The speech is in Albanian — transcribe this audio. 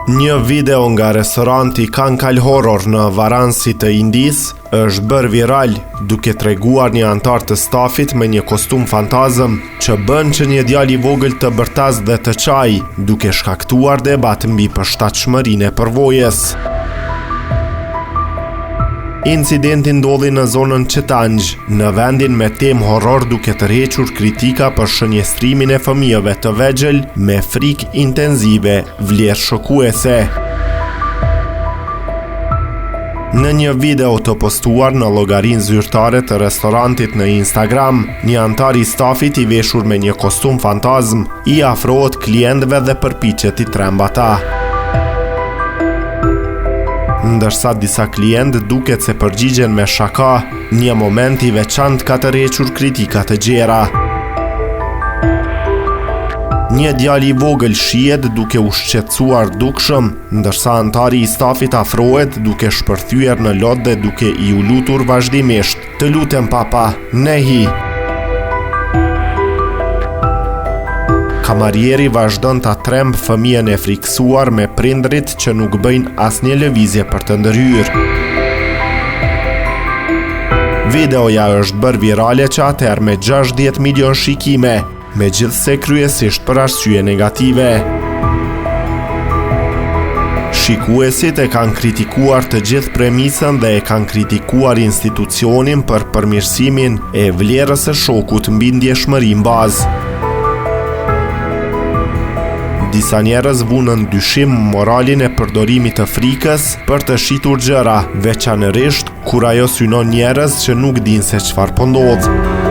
Një video nga restoranti Kankal Horror në Varanasi të Indis është bërë viral duke treguar një antar të stafit me një kostum fantazëm që bën që një djalë i vogël të bërtas dhe të çaj, duke shkaktuar debat mbi përshtatshmërinë e përvojës. Incidenti ndodhi në zonën Qetanj, në vendin me temë horror, duke tërhequr kritika për shënjestrimin e fëmijëve të vegjël me frikë intenzive, vlerë shokuese. Në një video të postuar në llogarinë zyrtare të restorantit në Instagram, një antar i stafit i veshur me një kostum fantazm i afrohet klientëve dhe përpiqet i tremb ata. Ndërsa disa klientë duket se përgjigjen me shaka, një moment i veçantë ka tërhequr kritika të gjera. Një djalë i vogël shihet duke u shqetësuar dukshëm, ndërsa antari i stafit afrohet duke shpërthyer në lot dhe duke i u lutur vazhdimisht: "Të lutem papa, nehi." Kamarieri vazhdon ta tremb fëmijën e frikësuar me prindrit që nuk bëjnë asnjë lëvizje për të ndërhyrë. Videoja është bërë virale që atëherë me 60 milion shikime, megjithse kryesisht për arsye negative. Shikuesit e kanë kritikuar të gjithë premisën dhe e kanë kritikuar institucionin për përmirësimin e vlerës së shokut mbi ndjeshmërinë bazë. Disa njerëz vunën dyshim moralin e përdorimit të frikës për të shitur gjëra, veçanërisht kur ajo synon njerëz që nuk dinë se çfarë po ndodh.